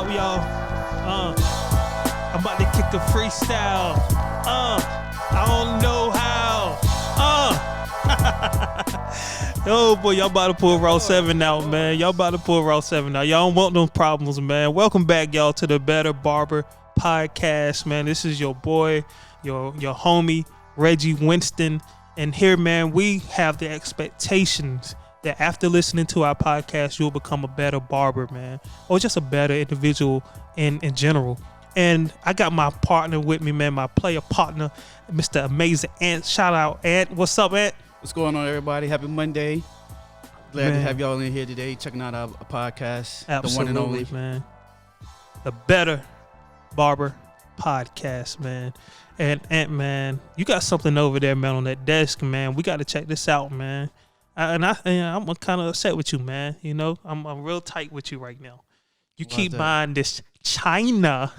up, y'all? I'm about to kick a freestyle. I don't know how. Oh boy, y'all about to pull Raw 7 out, man. Y'all about to pull Raw 7 out. Y'all don't want no problems, man. Welcome back, y'all, to the Better Barber podcast, man. This is your boy, your homie, Reggie Winston. And here, man, we have the expectations that after listening to our podcast, you'll become a better barber, man, or just a better individual in general. And I got my partner with me, man, my player partner, Mr. Amazing Ant. Shout out, Ant. What's up, Ant? What's going on, everybody? Happy Monday. Glad to have y'all in here today, checking out our podcast. Absolutely, the one and only, man. The Better Barber podcast, man. And Ant, man, you got something over there, man, on that desk, man. We got to check this out, man. I'm kind of upset with you, man. You know, I'm real tight with you right now. You keep buying this China,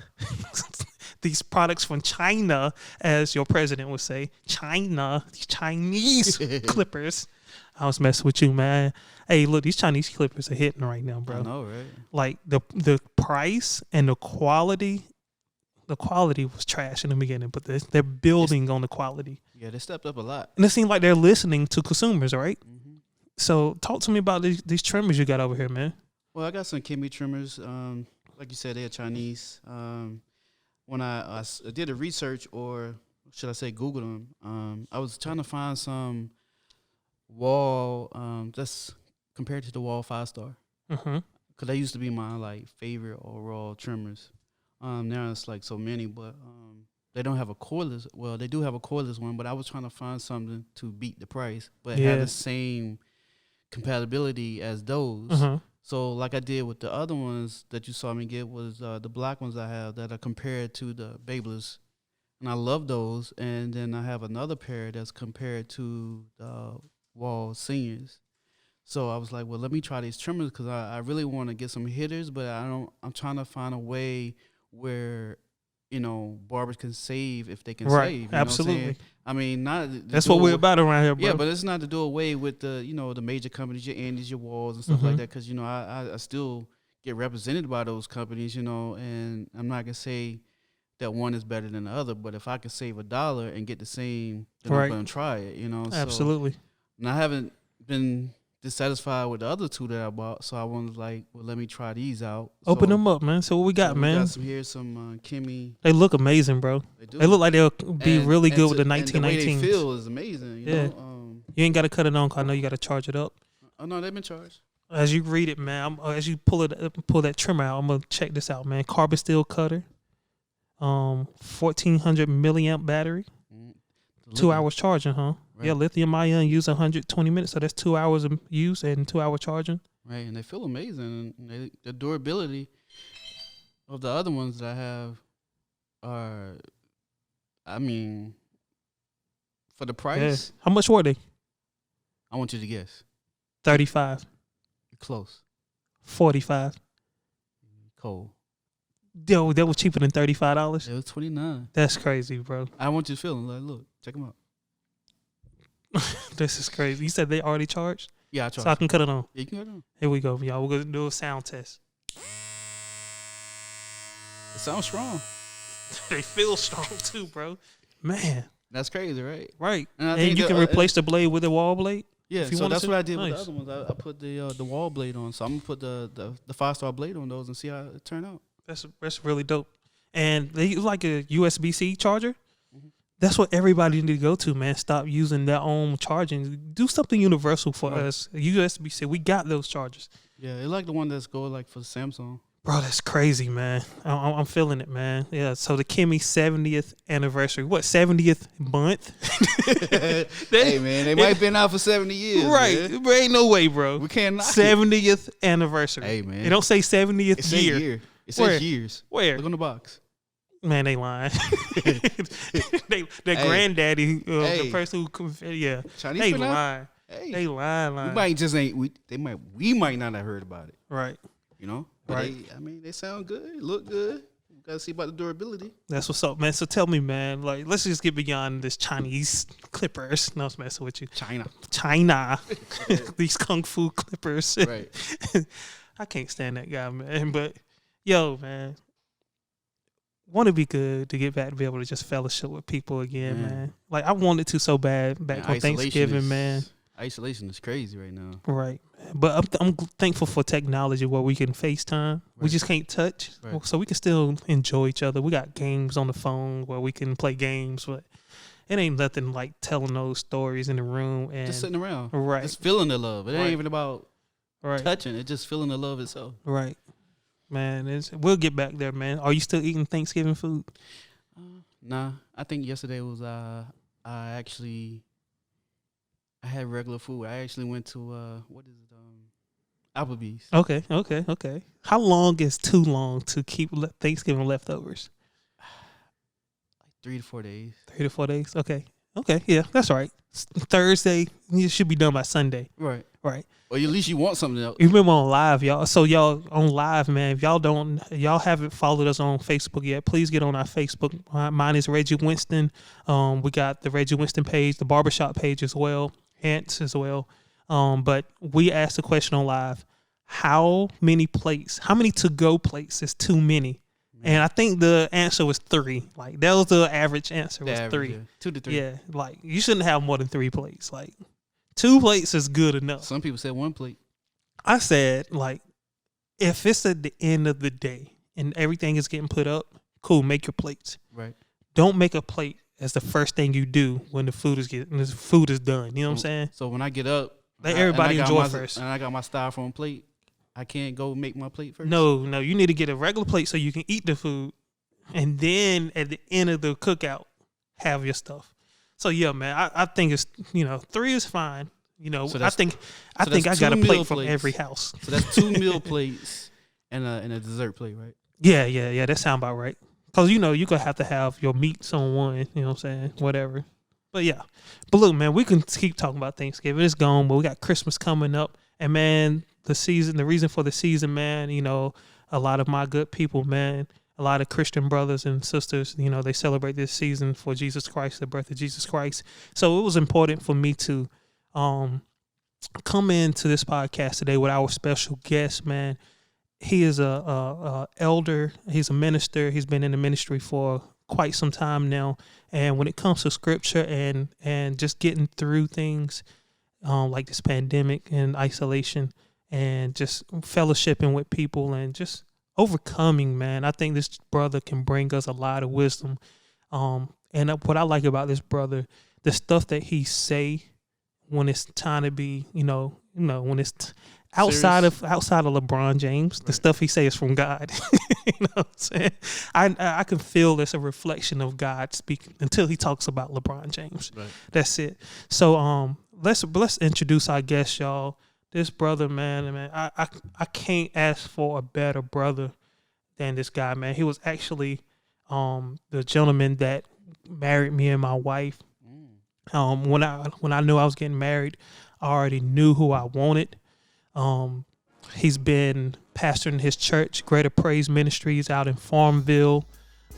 these products from China, as your president would say, China, these Chinese clippers. I was messing with you, man. Hey, look, these Chinese clippers are hitting right now, bro. I know, right? Like the price and the quality was trash in the beginning, but they're building on the quality. Yeah, they stepped up a lot. And it seems like they're listening to consumers, right? Mm-hmm. So talk to me about these trimmers you got over here, man. Well, I got some Kimmy trimmers. Like you said, they're Chinese. When I did a research, or should I say Googled them, I was trying to find some Wall, just compared to the Wall 5-star. Mm-hmm. Because they used to be my favorite overall trimmers. Now it's so many, but they don't have a cordless. Well, they do have a cordless one, but I was trying to find something to beat the price, but have the same compatibility as those. Mm-hmm. So like I did with the other ones that you saw me get was the black ones I have that are compared to the Baylors, and I love those. And then I have another pair that's compared to the Wall Seniors. So I was like, well, let me try these trimmers because I really want to get some hitters, but I'm trying to find a way where, barbers can save if they can save. You Absolutely. Know what I mean, that's what we're about around here, bro. Yeah, but it's not to do away with the major companies, your Andes, your Walls, and stuff like that. Because I still get represented by those companies, and I'm not gonna say that one is better than the other. But if I can save $1 and get the same, then I'm gonna try it. Absolutely. So, and I haven't been dissatisfied with the other two that I bought, so I wanted let me try these out. Open them up, man. So what we got, man? We got some Kimmy. They look amazing, bro. They look like they'll be really good with the 1919s. And the way they feel is amazing. You know? You ain't got to cut it on, cause I know you got to charge it up. Oh no, they've been charged. As you read it, man, as you pull that trimmer out, I'm gonna check this out, man. Carbon steel cutter, 1400 milliamp battery, 2 hours charging, huh? Right. Yeah, lithium ion use 120 minutes, so that's 2 hours of use and 2 hour charging. Right, and they feel amazing. And the durability of the other ones that I have are, for the price. Yeah. How much were they? I want you to guess. 35. You're close. 45. Cold. Yo, that was cheaper than $35. It was $29. That's crazy, bro. I want you to feel them. Look, check them out. This is crazy. You said they already charged? Yeah, I charged. So I can cut it on. Yeah, you can cut it on. Here we go, y'all. We're going to do a sound test. It sounds strong. They feel strong too, bro. Man. That's crazy, right? Right. And you can replace the blade with a wall blade? Yeah, so that's what I did with the other ones. I put the wall blade on. So I'm going to put the 5-star blade on those and see how it turn out. That's really dope. And they use like a USB-C charger. That's what everybody need to go to, man. Stop using their own charging. Do something universal for us. USB-C. We got those chargers. Yeah, they like the one that's go for Samsung. Bro, that's crazy, man. I'm feeling it, man. Yeah, so the Kimmy 70th anniversary. What, 70th month? Hey, man, they might have been out for 70 years. Right. Man. There ain't no way, bro. We can't knock 70th anniversary. Hey, man. It don't say 70th it says year. It says years. Where? Look on the box. Man, they lying. Their granddaddy, the person who, Chinese they lying. Hey. They lying. We might not have heard about it. Right. But right. They sound good, look good. We gotta see about the durability. That's what's up, man. So tell me, man, let's just get beyond this Chinese clippers. No, I was messing with you. China. These kung fu clippers. Right. I can't stand that guy, man. But Yo, man, want to be good to get back to be able to just fellowship with people again, man. Like I wanted to so bad back on Thanksgiving, man. Isolation is crazy right now. Right. But I'm thankful for technology where we can FaceTime. Right. We just can't touch. Right. So we can still enjoy each other. We got games on the phone where we can play games, but it ain't nothing like telling those stories in the room and just sitting around. Right. Just feeling the love. It ain't even about right. touching. It's just feeling the love itself. Right. Man, we'll get back there, man. Are you still eating Thanksgiving food? Nah. I think yesterday was I had regular food. I actually went to Applebee's. Okay. How long is too long to keep Thanksgiving leftovers? Like 3 to 4 days. 3 to 4 days. Okay. Yeah, that's right. Thursday, you should be done by Sunday. Right. Or at least you want something else. You remember on live, y'all. So y'all on live, man. If y'all haven't followed us on Facebook yet, please get on our Facebook. Mine is Reggie Winston. We got the Reggie Winston page, the barbershop page as well. Ants as well. But we asked the question on live, how many to-go plates is too many? And I think the answer was 3. Like that was the average answer was 3. Yeah. 2 to 3. Yeah, like you shouldn't have more than 3 plates. Like 2 plates is good enough. Some people said 1 plate. I said, like, if it's at the end of the day and everything is getting put up, cool, make your plates. Right. Don't make a plate as the first thing you do when the food is done. You know what I'm saying? So when I get up, let everybody enjoy first. And I got my styrofoam plate. I can't go make my plate first? No. You need to get a regular plate so you can eat the food. And then at the end of the cookout, have your stuff. So, yeah, man, I think it's, 3 is fine. So I think I got a plate from every house. So that's 2 meal plates and a dessert plate, right? Yeah. That sound about right. Because, you're going to have your meats on one, you know what I'm saying? Whatever. But, yeah. But, look, man, we can keep talking about Thanksgiving. It's gone, but we got Christmas coming up. And, man, the reason for the season, man, a lot of my good people, man, a lot of Christian brothers and sisters, they celebrate this season for Jesus Christ, the birth of Jesus Christ. So it was important for me to come into this podcast today with our special guest, man. He is a elder. He's a minister. He's been in the ministry for quite some time now. And when it comes to scripture and just getting through things like this pandemic and isolation and just fellowshipping with people and just overcoming, man, I think this brother can bring us a lot of wisdom. And what I like about this brother, the stuff that he say when it's time to be, when it's outside of LeBron James, right. The stuff he say is from God. You know what I'm saying? I can feel there's a reflection of God speaking until he talks about LeBron James. Right. That's it. So let's introduce our guest, y'all. This brother, man, I can't ask for a better brother than this guy, man. He was actually the gentleman that married me and my wife. When I knew I was getting married, I already knew who I wanted. He's been pastoring his church, Greater Praise Ministries, out in Farmville,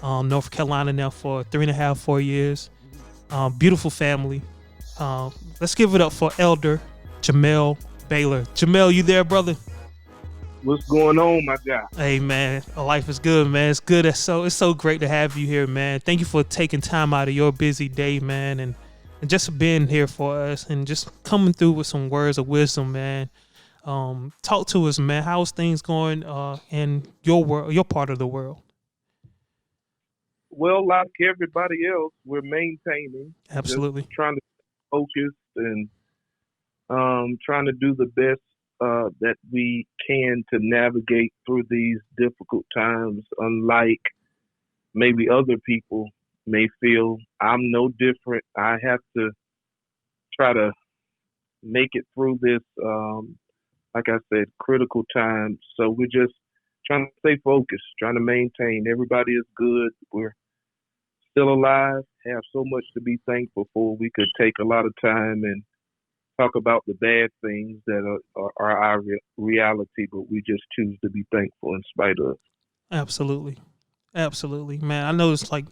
North Carolina now for 3.5, 4 years. Beautiful family. Let's give it up for Elder Jamelle Baylor. Jamelle, you there, brother? What's going on, my guy? Hey, man, life is good, man. It's good. It's so great to have you here, man. Thank you for taking time out of your busy day, man, and just being here for us and just coming through with some words of wisdom, man. Talk to us, man. How's things going in your world, your part of the world? Well, like everybody else, we're maintaining. Absolutely. Just trying to focus and trying to do the best that we can to navigate through these difficult times, unlike maybe other people may feel. I'm no different. I have to try to make it through this, like I said, critical time. So we're just trying to stay focused, trying to maintain. Everybody is good. We're still alive, have so much to be thankful for. We could take a lot of time and talk about the bad things that are our reality, but we just choose to be thankful in spite of. Absolutely. Man, I know it's like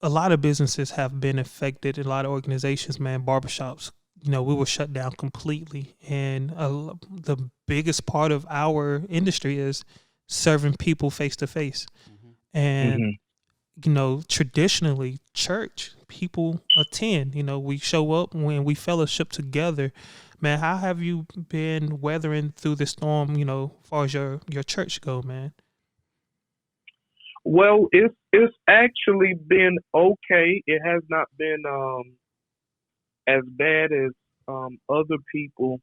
a lot of businesses have been affected, a lot of organizations, man, barbershops, we were shut down completely. And the biggest part of our industry is serving people face to face. And hmm traditionally, church people attend. We show up when we fellowship together. Man, how have you been weathering through the storm? As far as your church go, man. Well, it's actually been okay. It has not been as bad as other people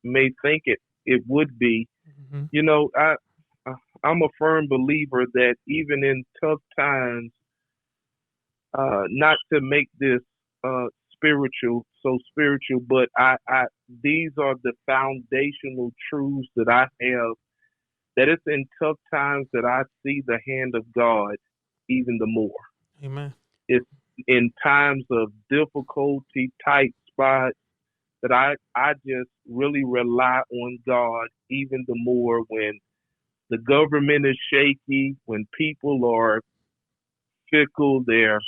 may think it would be. Hmm. I'm a firm believer that even in tough times, not to make this spiritual, but I these are the foundational truths that I have. That it's in tough times that I see the hand of God even the more. Amen. It's in times of difficulty, tight spots that I just really rely on God even the more when the government is shaky, when people are fickle, they're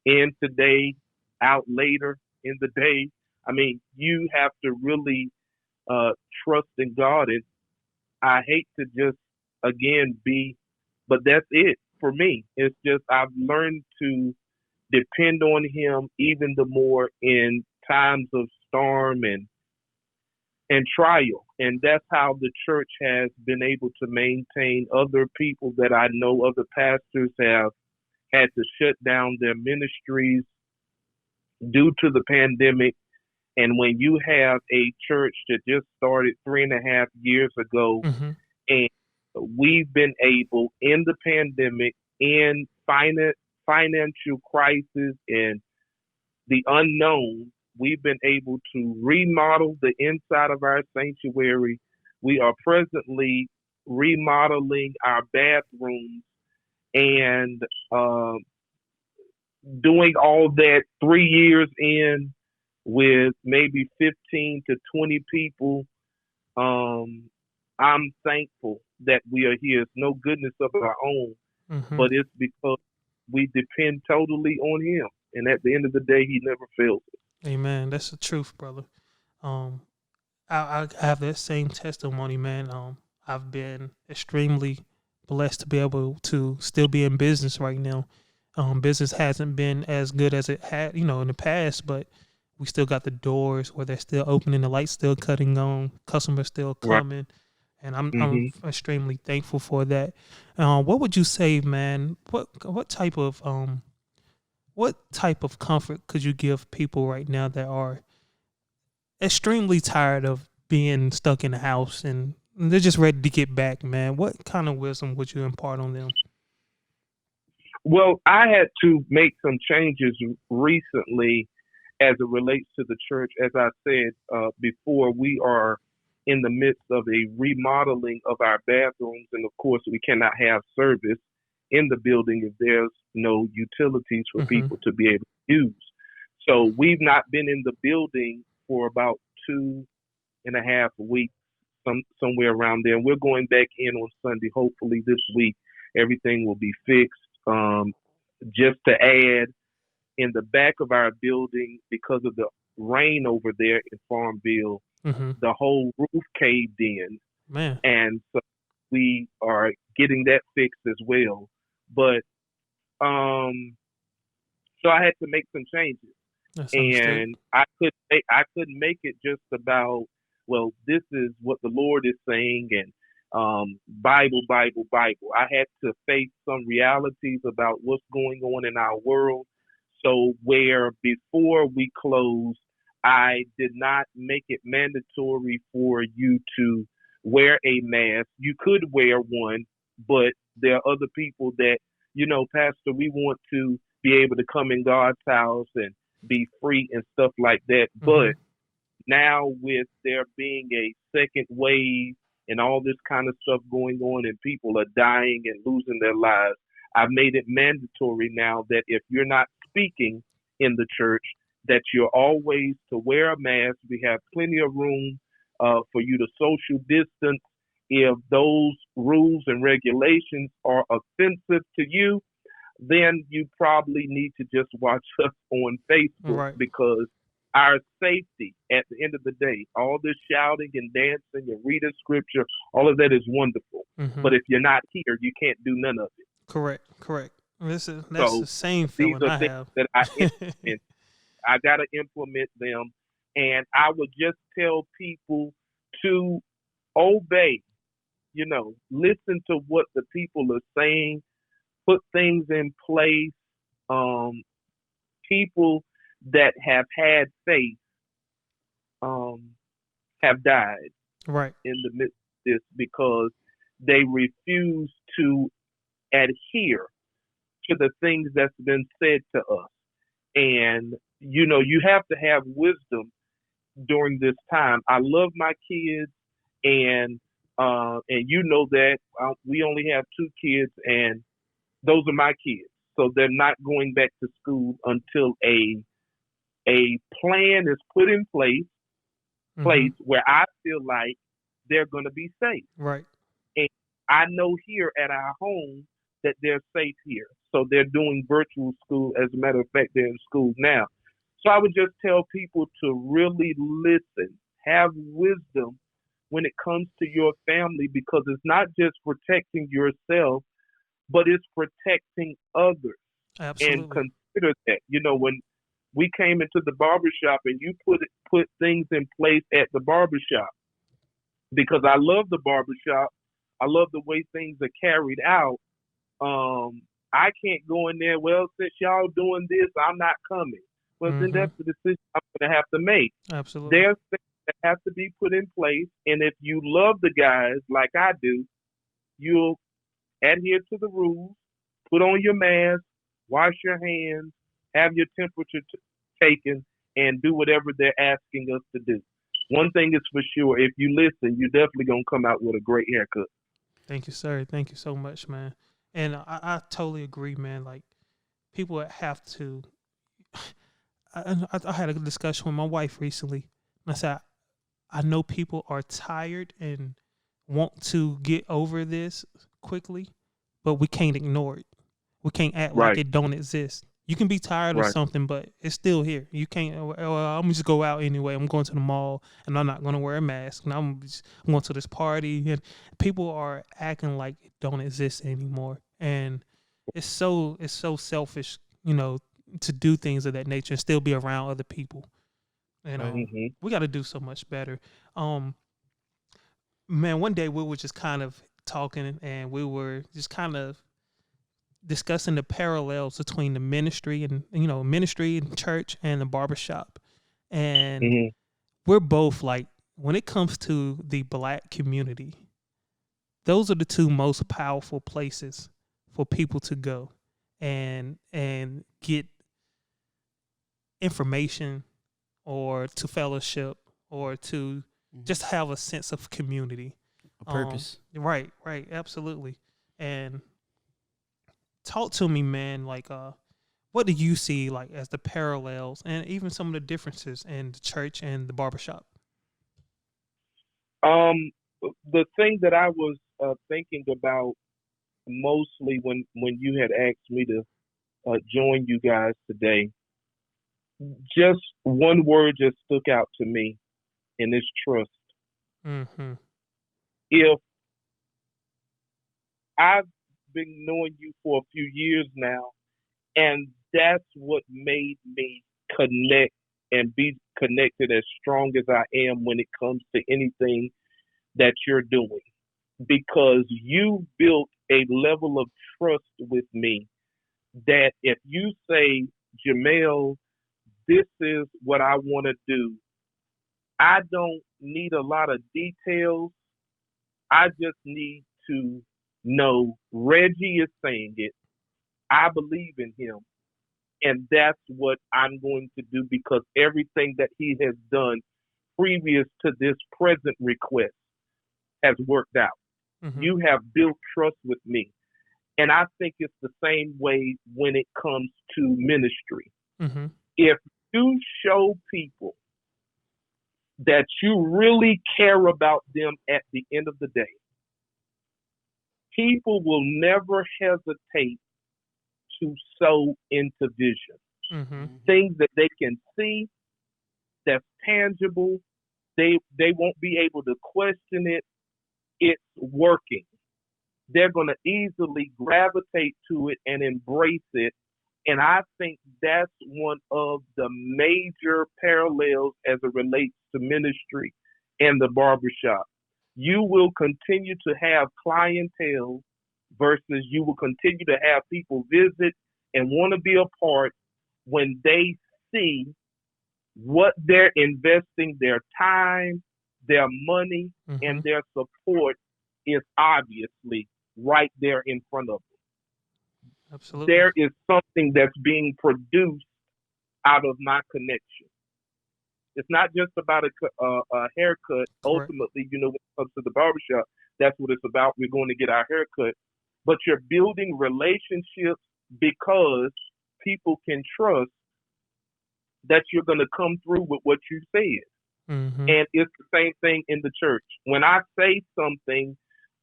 in today, out later in the day. I mean, you have to really uh, trust in God. And I hate to just again be, but that's it for me. It's just I've learned to depend on Him even the more in times of storm and trial. And that's how the church has been able to maintain. Other people that I know, other pastors have had to shut down their ministries due to the pandemic. And when you have a church that just started 3.5 years ago, Hmm. and we've been able in the pandemic, in financial crisis, and the unknown, we've been able to remodel the inside of our sanctuary. We are presently remodeling our bathrooms and doing all that 3 years in with maybe 15 to 20 people. Um, I'm thankful that we are here. It's no goodness of our own, Hmm. but it's because we depend totally on Him. And at the end of the day, He never fails us. Amen. That's the truth, brother. Um, I have that same testimony, man. I've been extremely blessed to be able to still be in business right now. Business hasn't been as good as it had, in the past, but we still got the doors where they're still opening, the lights still cutting on, customers still Right. coming, and I'm hmm extremely thankful for that. What would you say, man? What type of comfort could you give people right now that are extremely tired of being stuck in the house and they're just ready to get back, man? What kind of wisdom would you impart on them? Well, I had to make some changes recently as it relates to the church. As I said before, we are in the midst of a remodeling of our bathrooms, and of course, we cannot have service in the building if there's no utilities for Hmm. people to be able to use. So we've not been in the building for about 2.5 weeks, somewhere around there. And we're going back in on Sunday. Hopefully this week everything will be fixed. Just to add, in the back of our building, because of the rain over there in Farmville, Hmm. the whole roof caved in, Man, and so we are getting that fixed as well. But um, so I had to make some changes, that's understood. and I couldn't make it just about, well, this is what the Lord is saying and Bible, Bible, Bible. I had to face some realities about what's going on in our world. So where before we closed, I did not make it mandatory for you to wear a mask. You could wear one, but there are other people that, Pastor, we want to be able to come in God's house and be free and stuff like that. Hmm. But now with there being a second wave and all this kind of stuff going on and people are dying and losing their lives, I've made it mandatory now that if you're not speaking in the church, that you're always to wear a mask. We have plenty of room for you to social distance. If those rules and regulations are offensive to you, then you probably need to just watch us on Facebook Right. because our safety at the end of the day. All this shouting and dancing and reading scripture, all of that is wonderful. Mm-hmm. But if you're not here, you can't do none of it. Correct. That's So the same these feeling are I things have. that I implement. I got to implement them. And I would just tell people to obey, listen to what the people are saying, put things in place. People that have had faith have died Right. in the midst of this because they refuse to adhere to the things that's been said to us. And, you have to have wisdom during this time. I love my kids, and that we only have 2 kids, and those are my kids. So they're not going back to school until a plan is put in place where I feel like they're going to be safe. Right. And I know here at our home that they're safe here. So they're doing virtual school. As a matter of fact, they're in school now. So I would just tell people to really listen, have wisdom when it comes to your family, because it's not just protecting yourself, but it's protecting others. Absolutely. And consider that, when we came into the barbershop and you put things in place at the barbershop, because I love the barbershop. I love the way things are carried out. I can't go in there, well, since y'all doing this, I'm not coming. Well, then that's the decision I'm going to have to make. Absolutely. There's things that have to be put in place. And if you love the guys like I do, you'll adhere to the rules, put on your mask, wash your hands, have your temperature taken, and do whatever they're asking us to do. One thing is for sure, if you listen, you're definitely going to come out with a great haircut. Thank you, sir. Thank you so much, man. And I totally agree, man. Like, people have to. I had a discussion with my wife recently. And I said, I know people are tired and want to get over this quickly, but we can't ignore it. We can't act like it don't exist. You can be tired of something, but it's still here. You can't, I'm just go out anyway. I'm going to the mall and I'm not going to wear a mask. And I'm going to this party. And people are acting like it don't exist anymore. And it's so selfish, to do things of that nature and still be around other people. And we got to do so much better. Man, one day we were just kind of talking and we were just kind of discussing the parallels between the ministry and ministry and church and the barbershop. And we're both like, when it comes to the Black community, those are the 2 most powerful places for people to go and get information or to fellowship or to just have a sense of community. A purpose. Right, absolutely. And talk to me, man, like what do you see like as the parallels and even some of the differences in the church and the barbershop? The thing that I was thinking about mostly when you had asked me to join you guys today, just one word just stuck out to me, and it's trust. If I've been knowing you for a few years now, and that's what made me connect and be connected as strong as I am when it comes to anything that you're doing, because you built a level of trust with me that if you say, Jamelle, this is what I want to do, I don't need a lot of details. I just need to know Reggie is saying it. I believe in him. And that's what I'm going to do, because everything that he has done previous to this present request has worked out. You have built trust with me. And I think it's the same way when it comes to ministry. If you show people that you really care about them at the end of the day, people will never hesitate to sow into vision. Things that they can see, that's tangible. They won't be able to question it. It's working. They're going to easily gravitate to it and embrace it. And I think that's one of the major parallels as it relates to ministry and the barbershop. You will continue to have clientele versus you will continue to have people visit and want to be a part when they see what they're investing their time, their money, and their support is obviously right there in front of them. Absolutely. There is something that's being produced out of my connection. It's not just about a haircut. Correct. Ultimately, when it comes to the barbershop, that's what it's about. We're going to get our haircut. But you're building relationships because people can trust that you're going to come through with what you said. And it's the same thing in the church. When I say something,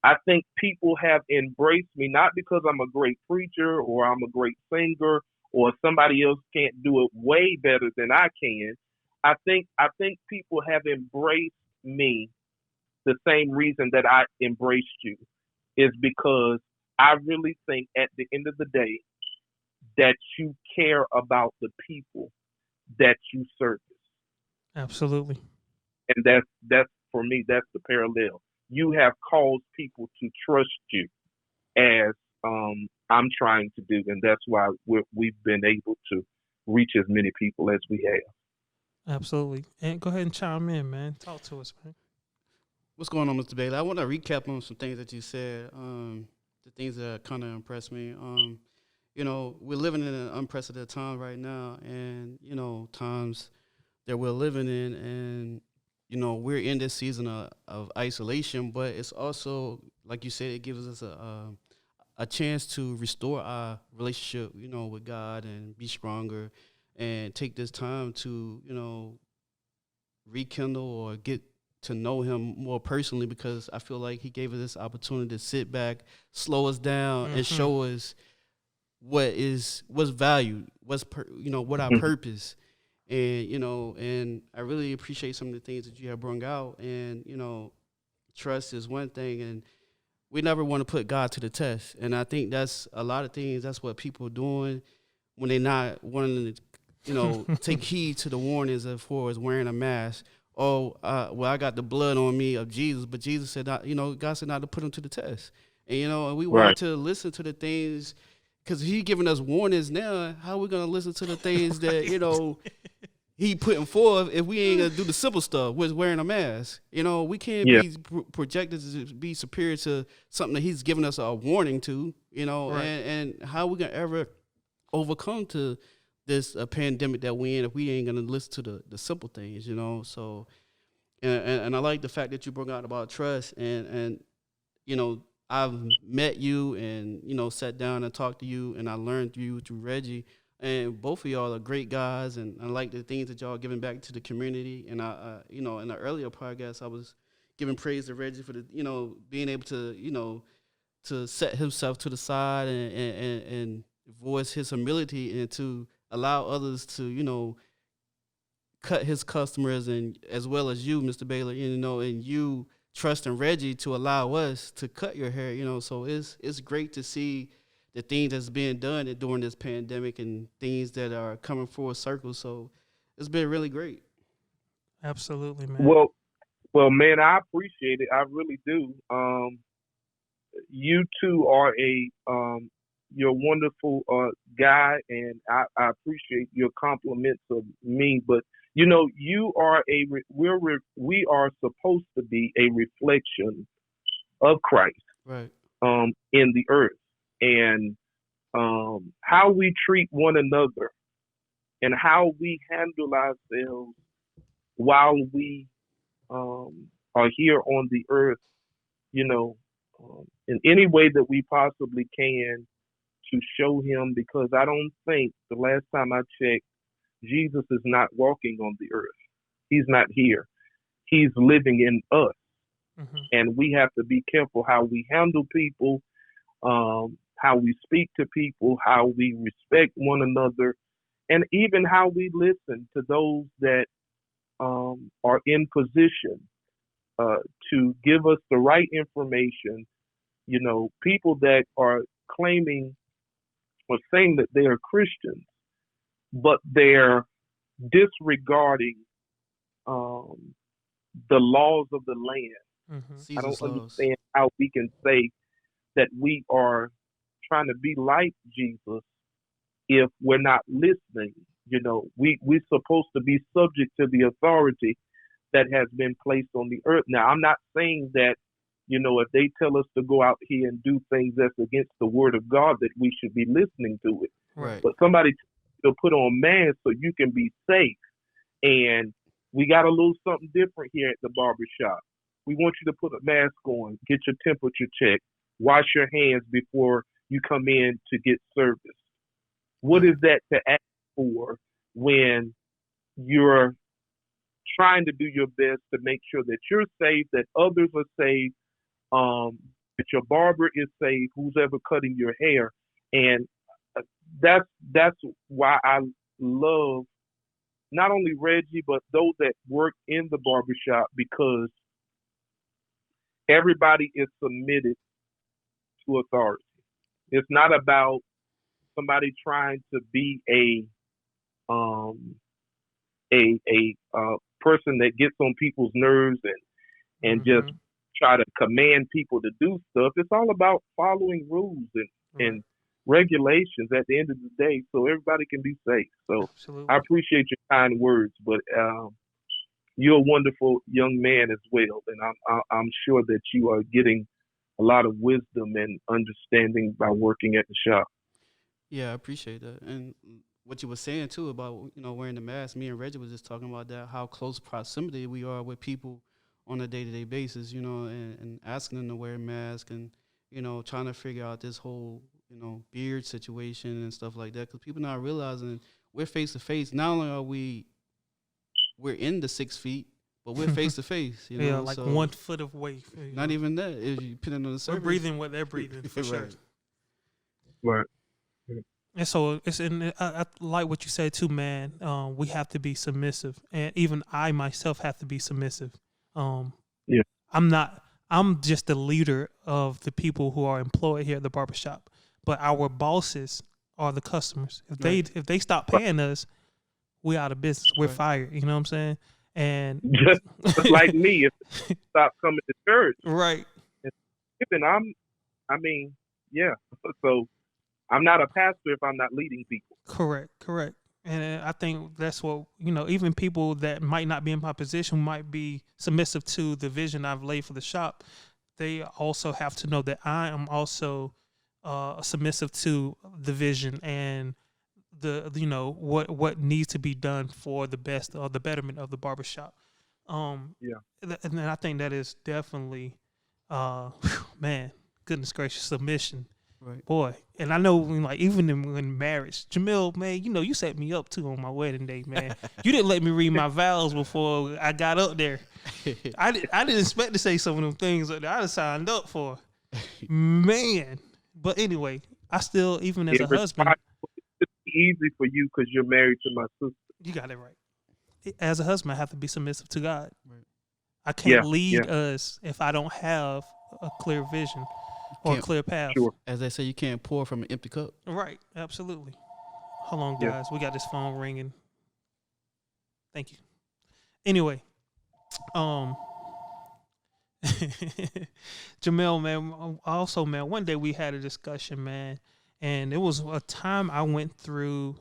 I think people have embraced me, not because I'm a great preacher or I'm a great singer or somebody else can't do it way better than I can. I think people have embraced me the same reason that I embraced you is because I really think at the end of the day that you care about the people that you service. Absolutely. And that's for me, that's the parallel. You have caused people to trust you as I'm trying to do, and that's why we've been able to reach as many people as we have. Absolutely. And go ahead and chime in, man. Talk to us, man. What's going on, Mr. Baylor? I want to recap on some things that you said, the things that kind of impressed me. We're living in an unprecedented time right now, and, times that we're living in, and, we're in this season of isolation, but it's also, like you said, it gives us a chance to restore our relationship, with God and be stronger and take this time to, rekindle or get to know him more personally, because I feel like he gave us this opportunity to sit back, slow us down, and show us what's valued, what our purpose. And, and I really appreciate some of the things that you have brought out. And, trust is one thing, and we never want to put God to the test. And I think that's a lot of things. That's what people are doing when they're not wanting to, take heed to the warnings as far as wearing a mask. I got the blood on me of Jesus, but Jesus said, God said not to put him to the test. And, and we want to listen to the things, because he giving us warnings now. How are we going to listen to the things that, he putting forth if we ain't going to do the simple stuff, which is wearing a mask? We can't be projected to be superior to something that he's giving us a warning to, and how we going to ever overcome to this pandemic that we in if we ain't going to listen to the simple things, So, and I like the fact that you brought out about trust and I've met you and, sat down and talked to you, and I learned you through Reggie, and both of y'all are great guys, and I like the things that y'all are giving back to the community. And I in the earlier podcast, I was giving praise to Reggie for the, being able to, to set himself to the side and voice his humility and to allow others to, cut his customers, and as well as you, Mr. Baylor, and you trusting Reggie to allow us to cut your hair, so it's great to see the things that's being done during this pandemic and things that are coming full circle. So it's been really great. Absolutely, man. Well, man, I appreciate it. I really do. You two are you're a wonderful guy, and I appreciate your compliments of me. But you are we are supposed to be a reflection of Christ, right? In the earth, and how we treat one another, and how we handle ourselves while we are here on the earth, in any way that we possibly can to show him, because I don't think, the last time I checked, Jesus is not walking on the earth. He's not here. He's living in us. And we have to be careful how we handle people, how we speak to people, how we respect one another, and even how we listen to those that are in position to give us the right information. People that are claiming or saying that they are Christians, but they're disregarding the laws of the land. I don't understand how we can say that we are trying to be like Jesus if we're not listening. We're supposed to be subject to the authority that has been placed on the earth. Now, I'm not saying that, if they tell us to go out here and do things that's against the word of God, that we should be listening to it. Right. But somebody to put on masks so you can be safe. And we got a little something different here at the barber shop. We want you to put a mask on, get your temperature checked, wash your hands before you come in to get service. What is that to ask for when you're trying to do your best to make sure that you're safe, that others are safe, that your barber is safe, who's ever cutting your hair? And that's why I love not only Reggie, but those that work in the barbershop, because everybody is submitted to authority. It's not about somebody trying to be a person that gets on people's nerves and just try to command people to do stuff. It's all about following rules and regulations at the end of the day, so everybody can be safe. So absolutely. I appreciate your kind words, but you're a wonderful young man as well, and I'm sure that you are getting a lot of wisdom and understanding by working at the shop. Yeah, I appreciate that. And what you were saying too about wearing the mask, me and Reggie was just talking about that, how close proximity we are with people on a day-to-day basis, and asking them to wear a mask and trying to figure out this whole beard situation and stuff like that, because people not realizing we're face to face. Not only are we're in the 6 feet, but we're face to face. Like so 1 foot away. Not even that. If you put it on the surface, we're breathing what they're breathing for sure. Right. And so I like what you said too, man. We have to be submissive, and even I myself have to be submissive. Yeah. I'm just the leader of the people who are employed here at the barbershop, but our bosses are the customers. If they stop paying us, we out of business. We're fired. You know what I'm saying? And just like me, if they stop coming to church, right? And So I'm not a pastor if I'm not leading people. Correct. And I think that's what, even people that might not be in my position, might be submissive to the vision I've laid for the shop. They also have to know that I am also submissive to the vision and what needs to be done for the best or the betterment of the barbershop. And I think that is definitely, man, goodness gracious, submission. Right. Boy, and I know even in marriage, Jamelle, man, you set me up too on my wedding day, man. You didn't let me read my vows before I got up there. I didn't expect to say some of them things that I signed up for, man. But anyway, I still, even as a husband, it's easy for you because you're married to my sister. You got it right. As a husband, I have to be submissive to God. Right. I can't lead us if I don't have a clear vision. Or a clear path. Sure. As they say, you can't pour from an empty cup. Right, absolutely. Hold on, guys. We got this phone ringing. Thank you. Anyway, Jamelle, man, also, man, one day we had a discussion, man, and it was a time I went through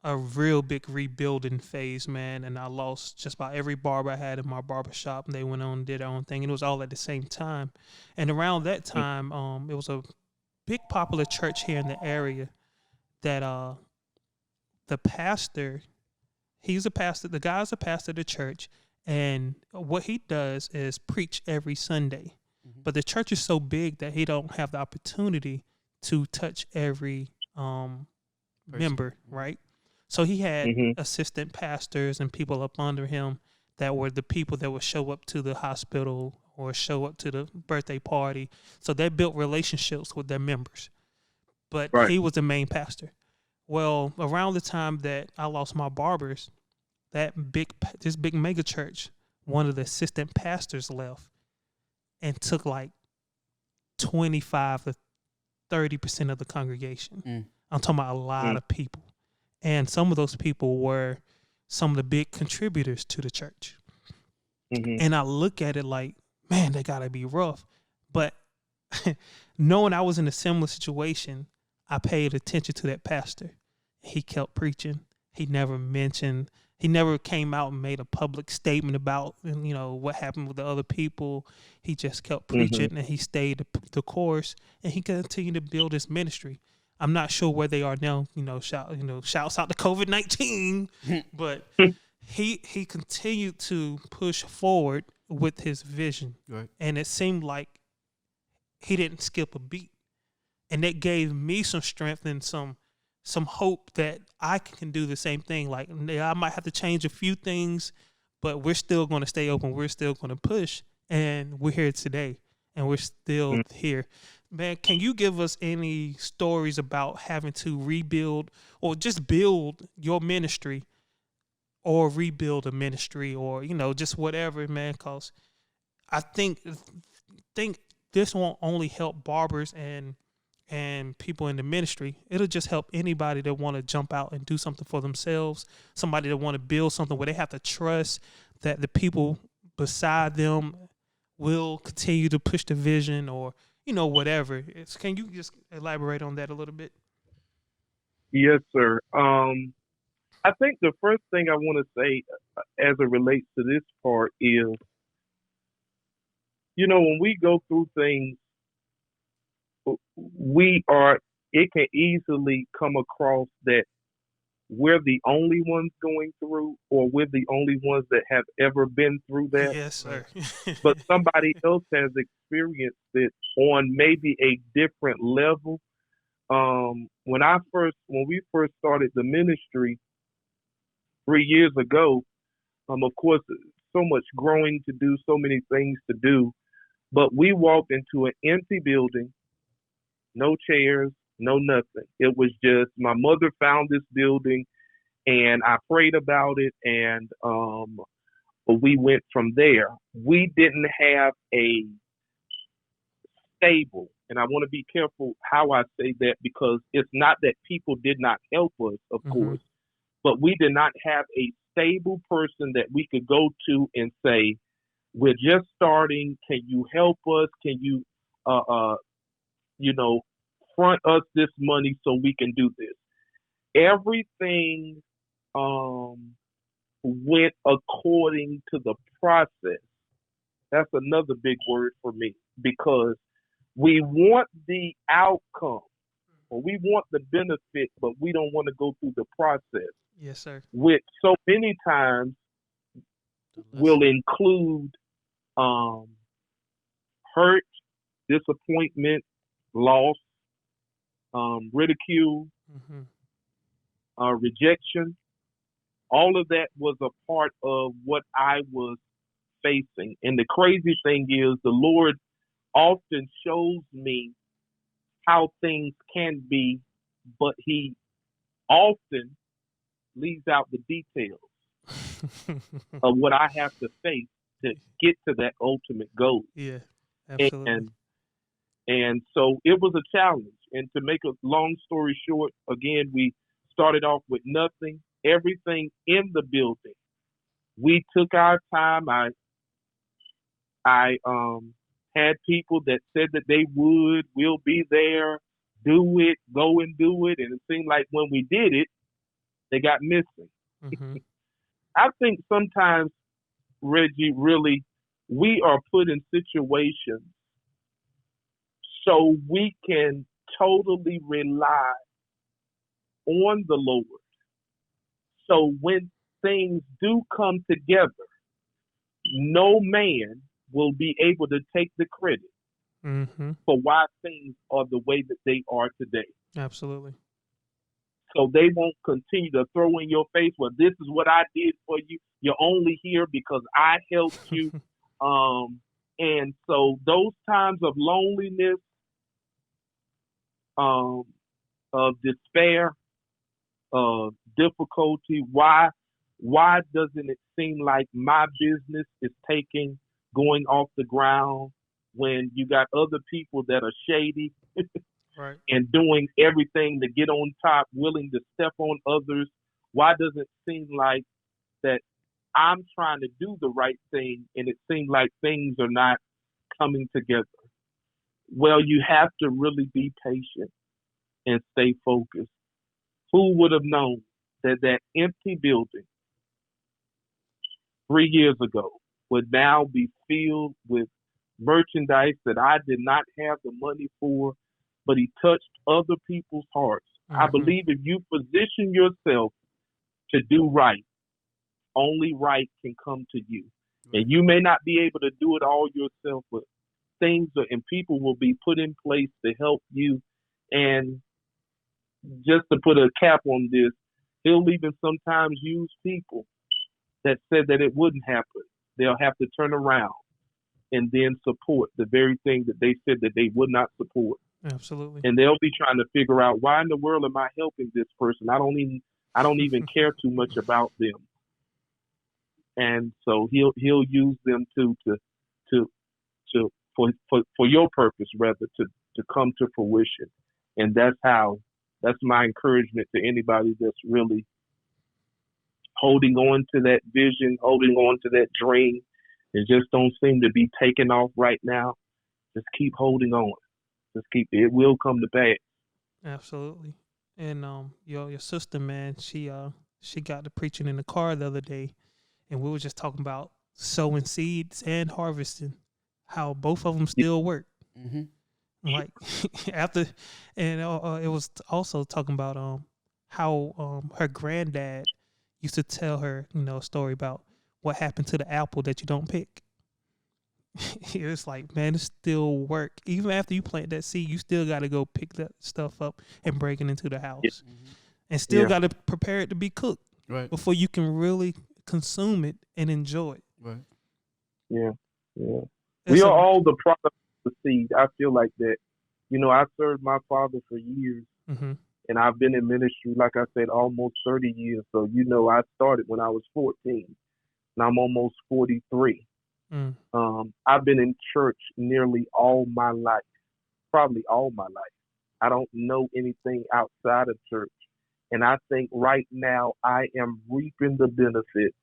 a real big rebuilding phase, man, and I lost just about every barber I had in my barber shop, and they went on and did their own thing, and it was all at the same time. And around that time, it was a big popular church here in the area that the pastor, the guy's a pastor of the church, and what he does is preach every Sunday. Mm-hmm. But the church is so big that he don't have the opportunity to touch every member, right? So he had assistant pastors and people up under him that were the people that would show up to the hospital or show up to the birthday party. So they built relationships with their members. But he was the main pastor. Well, around the time that I lost my barbers, this big mega church, one of the assistant pastors left and took like 25 to 30% of the congregation. I'm talking about a lot of people. And some of those people were some of the big contributors to the church. And I look at it like, man, they gotta be rough. But knowing I was in a similar situation, I paid attention to that pastor. He kept preaching. He never came out and made a public statement about, what happened with the other people. He just kept preaching and he stayed the course, and he continued to build his ministry. I'm not sure where they are now, shouts out to COVID-19, but he continued to push forward with his vision. Right. And it seemed like he didn't skip a beat. And that gave me some strength and some hope that I can do the same thing. Like, I might have to change a few things, but we're still going to stay open. We're still going to push. And we're here today, and we're still here. Man, can you give us any stories about having to rebuild or just build your ministry or rebuild a ministry or, just whatever, man? Because I think this won't only help barbers and people in the ministry. It'll just help anybody that want to jump out and do something for themselves, somebody that want to build something where they have to trust that the people beside them will continue to push the vision or, whatever. Can you just elaborate on that a little bit? Yes, sir. I think the first thing I want to say as it relates to this part is, when we go through things, it can easily come across that we're the only ones going through, or we're the only ones that have ever been through that. Yes, sir. But somebody else has experienced it on maybe a different level. When we first started the ministry 3 years ago, of course, so much growing to do, so many things to do, but we walked into an empty building. No chairs, no nothing. It was just my mother found this building, and I prayed about it, and we went from there. We didn't have a stable, and I want to be careful how I say that, because it's not that people did not help us, of course, but we did not have a stable person that we could go to and say, we're just starting. Can you help us? Can you, front us this money so we can do this? Everything went according to the process. That's another big word for me, because we want the outcome, or we want the benefit, but we don't want to go through the process. Yes, sir. Which so many times will include hurt, disappointment, loss, ridicule, rejection. All of that was a part of what I was facing. And the crazy thing is, the Lord often shows me how things can be, but He often leaves out the details of what I have to face to get to that ultimate goal. Yeah, absolutely. And so it was a challenge. And to make a long story short, again, we started off with nothing, everything in the building. We took our time. I had people that said that they we'll be there, do it, go and do it. And it seemed like when we did it, they got missing. I think sometimes, Reggie, really, we are put in situations so we can totally rely on the Lord. So when things do come together, no man will be able to take the credit for why things are the way that they are today. Absolutely. So they won't continue to throw in your face, well, this is what I did for you. You're only here because I helped you. And so those times of loneliness, of despair, of difficulty, why why doesn't it seem like my business is going off the ground when you got other people that are shady Right. and doing everything to get on top, willing to step on others? Why does it seem like that I'm trying to do the right thing and it seems like things are not coming together? Well, you have to really be patient and stay focused. Who would have known that that empty building 3 years ago would now be filled with merchandise that I did not have the money for, but he touched other people's hearts. I believe if you position yourself to do right, only right can come to you. And you may not be able to do it all yourself, but and people will be put in place to help you. And just to put a cap on this, he'll even sometimes use people that said that it wouldn't happen. They'll have to turn around and then support the very thing that they said that they would not support. Absolutely. And they'll be trying to figure out, why in the world am I helping this person? I don't even care too much about them. And so he'll use them for your purpose, rather, to come to fruition. And that's my encouragement to anybody that's really holding on to that vision, holding on to that dream, and just don't seem to be taking off right now. Just keep holding on. It will come to pass. Absolutely. And your sister, man, she got to preaching in the car the other day, and we were just talking about sowing seeds and harvesting, how both of them still work. Mm-hmm. Like after, and it was also talking about how her granddad used to tell her, a story about what happened to the apple that you don't pick. It's like, man, it still work. Even after you plant that seed, you still got to go pick that stuff up and bring it into the house, and still got to prepare it to be cooked before you can really consume it and enjoy it. Right. Yeah. We are all the product of the seed. I feel like that. I served my father for years, and I've been in ministry, like I said, almost 30 years. So, I started when I was 14, and I'm almost 43. I've been in church nearly all my life, probably all my life. I don't know anything outside of church. And I think right now I am reaping the benefits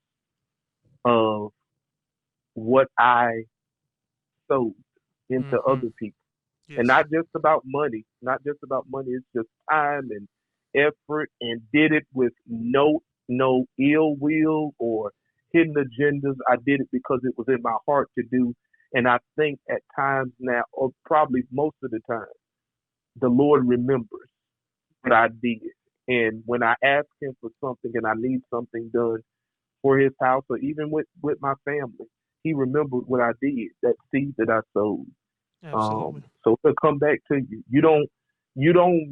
of what I sowed into other people. Yes. And not just about money. It's just time and effort, and did it with no ill will or hidden agendas. I did it because it was in my heart to do. And I think at times now, or probably most of the time, the Lord remembers what I did. And when I ask him for something and I need something done for his house, or even with my family, he remembered what I did, that seed that I sowed. Absolutely. So to come back to you, you don't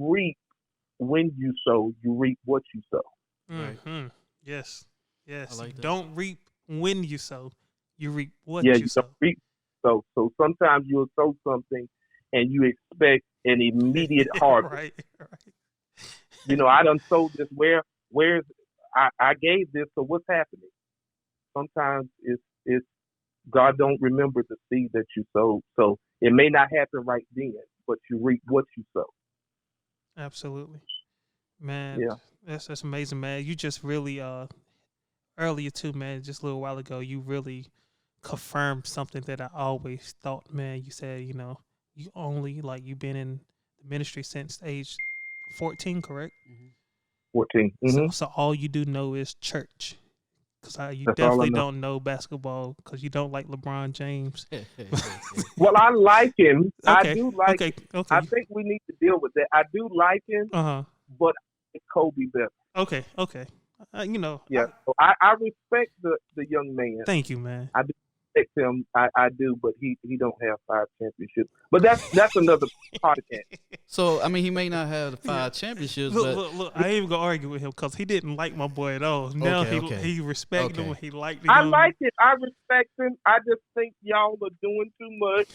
reap when you sow, you reap what you sow. Mm-hmm. Yes. I like that. Don't reap when you sow, you reap what you you sow. Don't reap. So sometimes you'll sow something and you expect an immediate harvest. Right. I done sowed this. Where's I gave this, so what's happening? Sometimes it's God don't remember the seed that you sowed. So it may not happen right then, but you reap what you sow. Absolutely. Man, yeah. That's amazing, man. You just really earlier too, man, just a little while ago, you really confirmed something that I always thought, man. You said, you only, you've been in the ministry since age 14, correct? 14. Mm-hmm. So all you do know is church. Because you That's definitely don't know basketball because you don't like LeBron James. Well, I like him. Okay. I do like him. I think we need to deal with that. I do like him, but I like Kobe better. Okay. Yeah, so I respect the young man. Thank you, man. I do respect him. I do, but he don't have 5 championships. But that's another podcast. So, he may not have the 5 championships, look, I ain't even going to argue with him because he didn't like my boy at all. Now he respected him. He liked him. I like it. I respect him. I just think y'all are doing too much.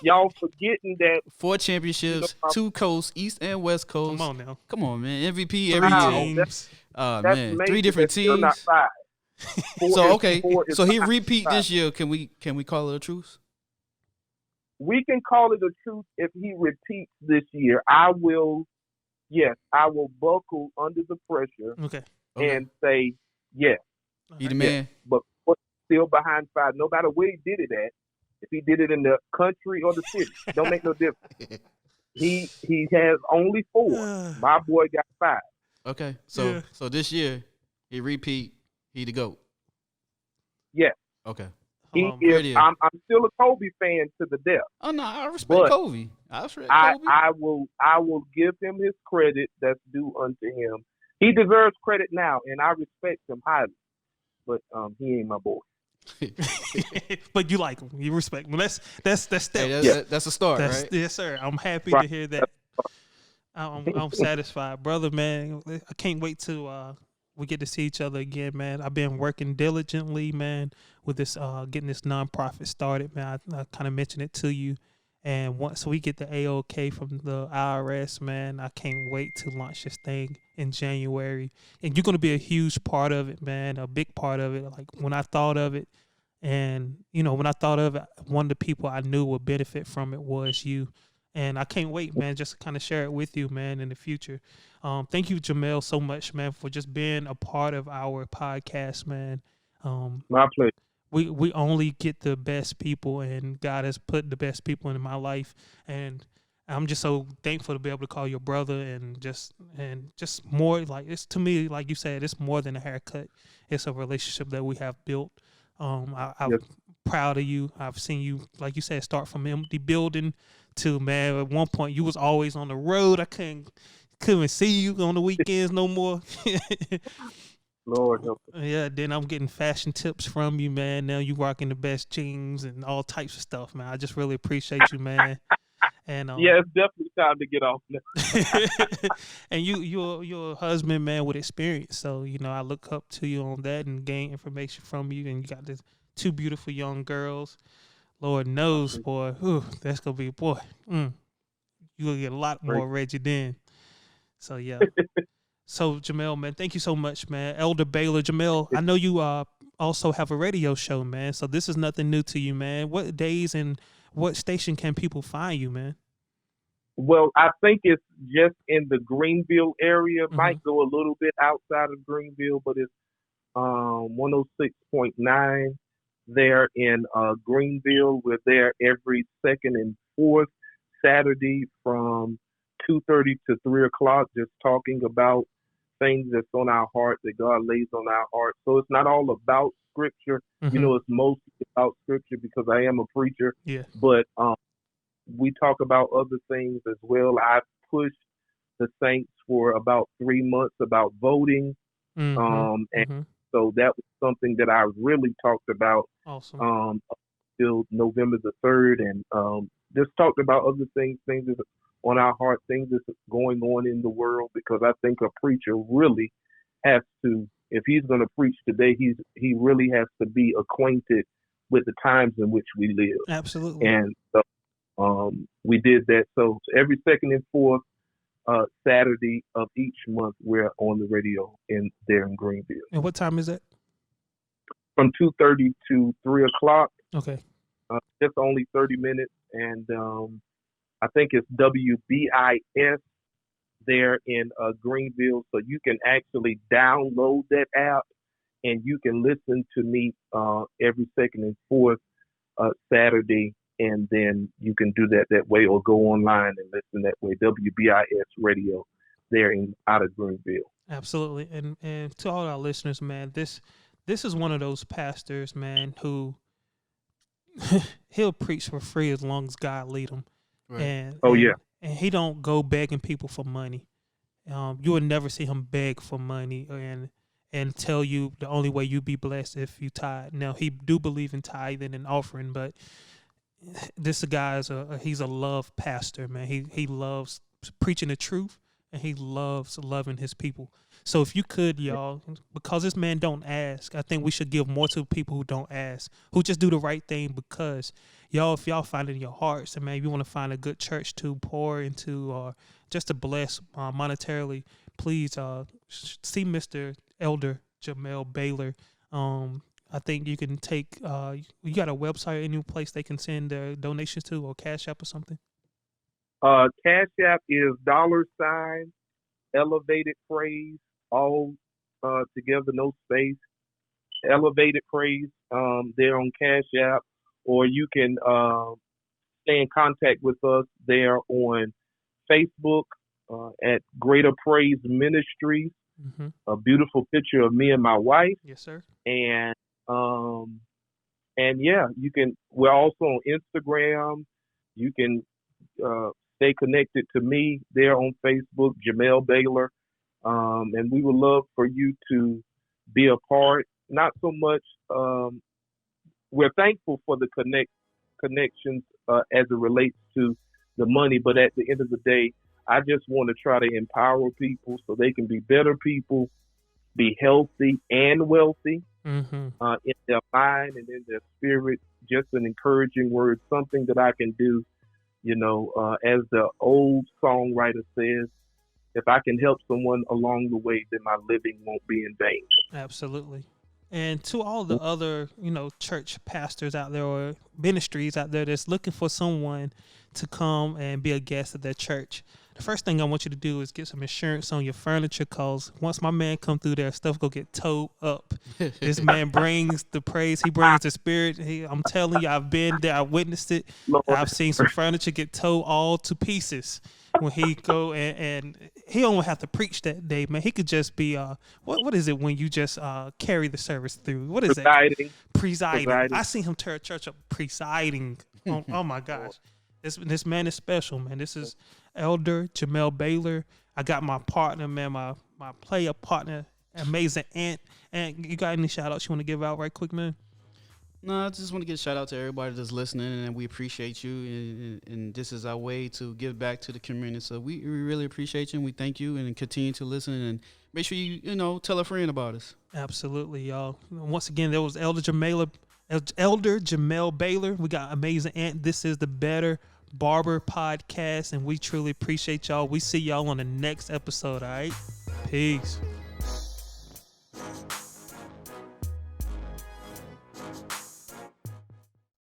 Y'all forgetting that 4 championships, 2 coasts, East and West Coast. Come on now. Come on, man. MVP every team. That's man. 3 different teams. Not 5. So okay, It's so he behind repeat 5. this year. Can we call it a truce? We can call it a truth if he repeats this year. I will, yes, I will buckle under the pressure Okay. and say yes. He the Yes. man. But still behind 5, no matter where he did it at. If he did it in the country or the city, don't make no difference. He has only 4. My boy got 5. Okay, so Yeah. so this year he repeat. He the GOAT. Yes. Okay. He Great is. ear. I'm still a Kobe fan to the death. Oh no, I respect But Kobe. I respect Kobe. I will give him his credit that's due unto him. He deserves credit now, and I respect him highly. But he ain't my boy. But you like him, you respect him. That's Hey, that's a start, right? Yes, sir. I'm happy Right. to hear that. I'm satisfied, brother, man. I can't wait till we get to see each other again, man. I've been working diligently, man, with this getting this nonprofit started, man. I kind of mentioned it to you, and once we get the AOK from the IRS, man, I can't wait to launch this thing in January. And you're gonna be a huge part of it, man, a big part of it. Like when I thought of it, and when I thought of it, one of the people I knew would benefit from it was you. And I can't wait, man, just to kind of share it with you, man, in the future. Thank you, Jamelle, so much, man, for just being a part of our podcast, man. My pleasure. We only get the best people, and God has put the best people in my life. And I'm just so thankful to be able to call your brother, and just more like, it's, to me, like you said, it's more than a haircut. It's a relationship that we have built. I'm Yes. proud of you. I've seen you, like you said, start from empty building to, man, at one point you was always on the road. I couldn't see you on the weekends no more. Lord help us. Yeah, then I'm getting fashion tips from you, man. Now you rocking the best jeans and all types of stuff, man. I just really appreciate you, man. And Yeah, it's definitely time to get off now. and you're a husband, man, with experience. So I look up to you on that and gain information from you. And you got this 2 beautiful young girls. Lord knows, boy, that's gonna be, boy. You gonna get a lot more Reggie then. So yeah. So Jamelle, man, thank you so much, man. Elder Baylor, Jamelle, I know you also have a radio show, man. So this is nothing new to you, man. What days and what station can people find you, man? Well, I think it's just in the Greenville area. Mm-hmm. Might go a little bit outside of Greenville, but it's 106.9 there in Greenville. We're there every second and fourth Saturday from 2:30 to 3 o'clock, just talking about things that's on our heart, that God lays on our heart. So it's not all about scripture. Mm-hmm. It's mostly about scripture because I am a preacher. Yeah. But we talk about other things as well. I've pushed the saints for about 3 months about voting. Mm-hmm. And so that was something that I really talked about. Awesome. Till November the 3rd, and just talked about other things that's on our heart, things that's going on in the world, because I think a preacher really has to, if he's going to preach today, he really has to be acquainted with the times in which we live. Absolutely. And so we did that. So every second and fourth Saturday of each month, we're on the radio there in Greenville. And what time is that? From 2:30 to 3 o'clock. Okay. Just only 30 minutes. And I think it's WBIS there in Greenville. So you can actually download that app and you can listen to me every second and fourth Saturday. And then you can do that way, or go online and listen that way. WBIS radio there out of Greenville. Absolutely. And to all our listeners, man, this is one of those pastors, man, who he'll preach for free as long as God lead him. Right. And he don't go begging people for money. You will never see him beg for money and tell you the only way you be blessed if you tithe. Now, he do believe in tithing and offering, but this guy he's a love pastor, man. He loves preaching the truth, and he loves loving his people. So if you could, y'all, because this man don't ask, I think we should give more to people who don't ask, who just do the right thing. Because y'all, if y'all find it in your hearts, and man, you want to find a good church to pour into, or just to bless monetarily, please see Mr. Elder Jamelle Baylor I think you can take. You got a website, any place they can send their donations to, or Cash App or something. Cash App is $ elevated praise, all together, no space. Elevated praise. They're on Cash App, or you can stay in contact with us there on Facebook at Greater Praise Ministries. Mm-hmm. A beautiful picture of me and my wife, Yes, sir. and yeah, you can. We're also on Instagram. You can stay connected to me there on Facebook, Jamelle Baylor, and we would love for you to be a part. Not so much. We're thankful for the connections as it relates to the money, but at the end of the day, I just want to try to empower people so they can be better people, be healthy and wealthy Mm-hmm. in their mind and in their spirit. Just an encouraging word, something that I can do. As the old songwriter says, if I can help someone along the way, then my living won't be in vain. Absolutely. And to all the other, church pastors out there or ministries out there that's looking for someone to come and be a guest at their church, the first thing I want you to do is get some insurance on your furniture, because once my man come through there, stuff go get towed up. This man brings the praise. He brings the spirit. I'm telling you, I've been there. I witnessed it. Lord. I've seen some furniture get towed all to pieces when he go and he don't have to preach that day, man. He could just be what is it when you just carry the service through? What is Presiding. that? Presiding. I seen him tear a church up presiding. Oh my gosh. This man is special, man. This is Elder Jamelle Baylor. I got my partner, man, my player partner, amazing aunt. And you got any shout outs you want to give out right quick, man? No, I just want to give a shout out to everybody that's listening, and we appreciate you. And this is our way to give back to the community. So we really appreciate you, and we thank you, and continue to listen. And make sure you tell a friend about us. Absolutely, y'all. Once again, there was Elder Jamelle Baylor. We got amazing aunt. This is the Better Barber Podcast, and we truly appreciate y'all. We see y'all on the next episode. All right, peace.